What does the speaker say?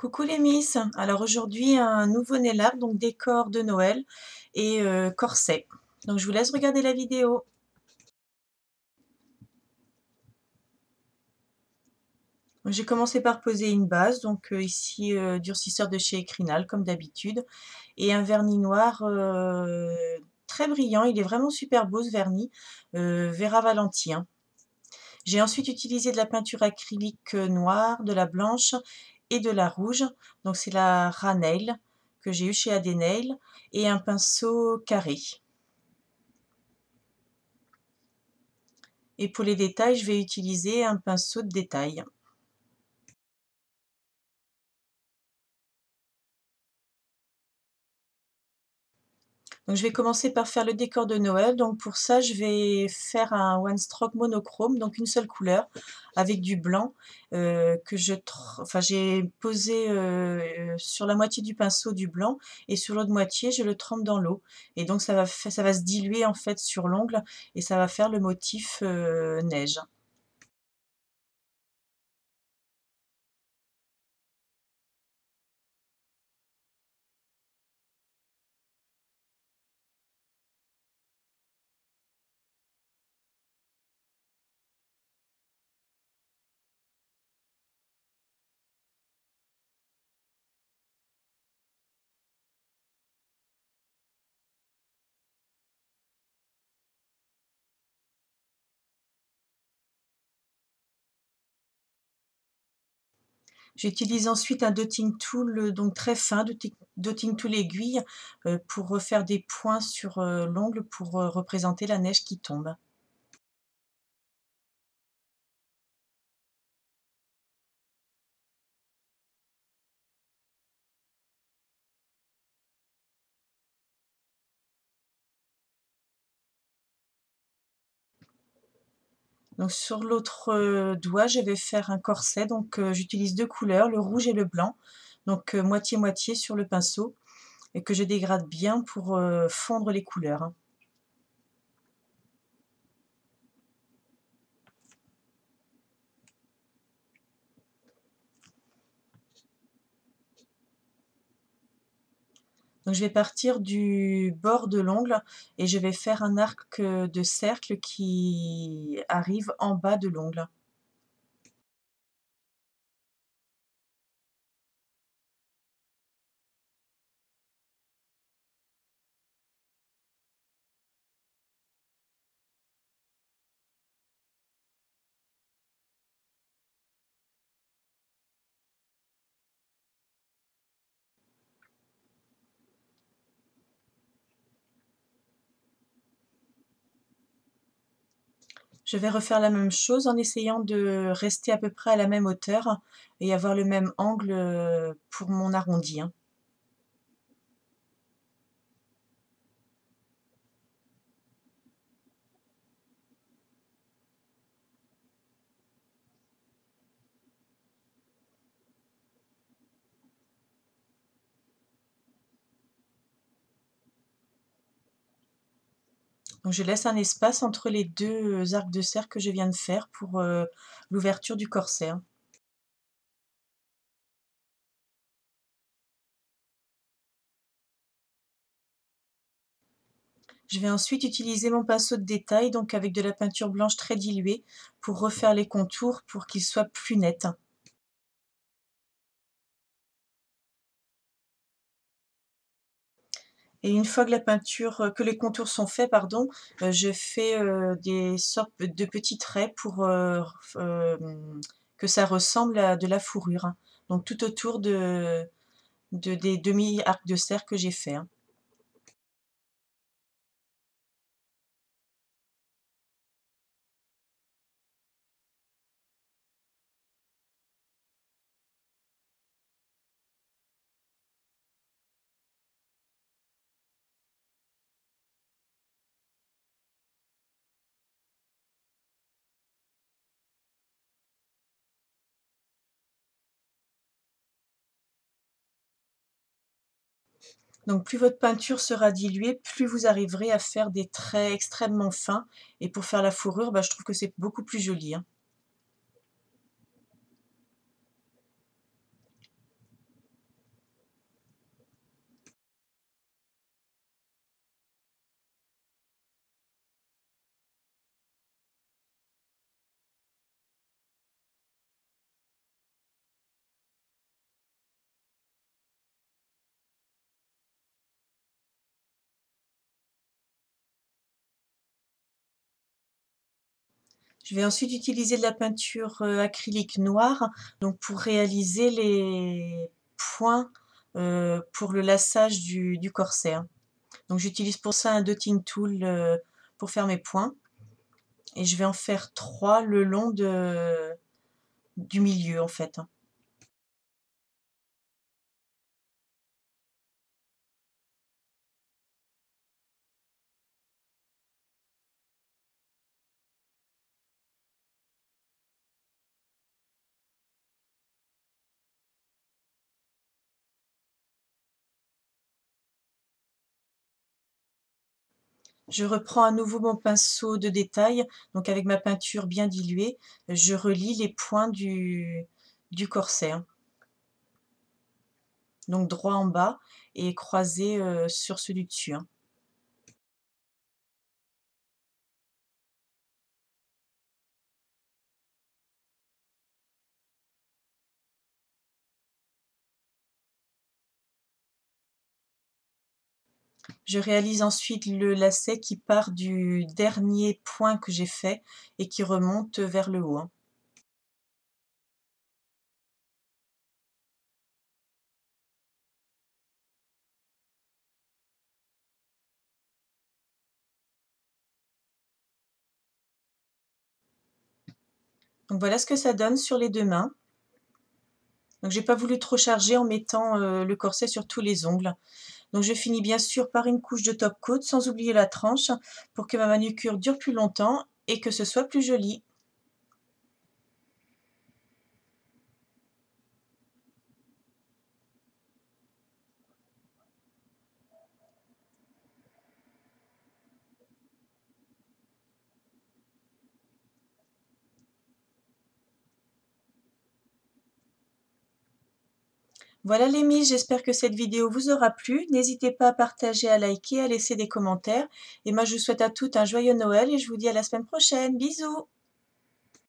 Coucou les Miss, alors aujourd'hui un nouveau nail art, donc décor de Noël et corset. Donc je vous laisse regarder la vidéo. J'ai commencé par poser une base, donc ici durcisseur de chez Ecrinal comme d'habitude, et un vernis noir très brillant, il est vraiment super beau ce vernis, Vera Valenti, hein. J'ai ensuite utilisé de la peinture acrylique noire, de la blanche et de la rouge. Donc c'est la Ranail que j'ai eu chez Adenail et un pinceau carré. Et pour les détails, je vais utiliser un pinceau de détail. Donc je vais commencer par faire le décor de Noël. Donc pour ça, je vais faire un one stroke monochrome, donc une seule couleur, avec du blanc que j'ai posé sur la moitié du pinceau du blanc et sur l'autre moitié, je le trempe dans l'eau. Et donc ça va se diluer en fait sur l'ongle et ça va faire le motif neige. J'utilise ensuite un dotting tool donc très fin, dotting tool aiguille, pour refaire des points sur l'ongle pour représenter la neige qui tombe. Donc sur l'autre doigt, je vais faire un corset, donc j'utilise deux couleurs, le rouge et le blanc, donc moitié-moitié sur le pinceau, et que je dégrade bien pour fondre les couleurs, hein. Donc je vais partir du bord de l'ongle et je vais faire un arc de cercle qui arrive en bas de l'ongle. Je vais refaire la même chose en essayant de rester à peu près à la même hauteur et avoir le même angle pour mon arrondi, hein. Donc je laisse un espace entre les deux arcs de cercle que je viens de faire pour l'ouverture du corset, hein. Je vais ensuite utiliser mon pinceau de détail, donc avec de la peinture blanche très diluée, pour refaire les contours pour qu'ils soient plus nets. Et une fois que que les contours sont faits, pardon, je fais des sortes de petits traits pour que ça ressemble à de la fourrure, hein. Donc tout autour des demi-arcs de cercle que j'ai fait, hein. Donc plus votre peinture sera diluée, plus vous arriverez à faire des traits extrêmement fins. Et pour faire la fourrure, bah, je trouve que c'est beaucoup plus joli, hein. Je vais ensuite utiliser de la peinture acrylique noire donc pour réaliser les points pour le laçage du corset, hein. Donc j'utilise pour ça un dotting tool pour faire mes points et je vais en faire 3 le long du milieu en fait, hein. Je reprends à nouveau mon pinceau de détail, donc avec ma peinture bien diluée, je relie les points du corset, hein. Donc droit en bas et croisé sur ceux du dessus, hein. Je réalise ensuite le lacet qui part du dernier point que j'ai fait et qui remonte vers le haut, hein. Donc voilà ce que ça donne sur les 2 mains. Donc j'ai pas voulu trop charger en mettant le corset sur tous les ongles. Donc je finis bien sûr par une couche de top coat sans oublier la tranche pour que ma manucure dure plus longtemps et que ce soit plus joli. Voilà les miches, j'espère que cette vidéo vous aura plu. N'hésitez pas à partager, à liker, à laisser des commentaires. Et moi je vous souhaite à toutes un joyeux Noël et je vous dis à la semaine prochaine. Bisous!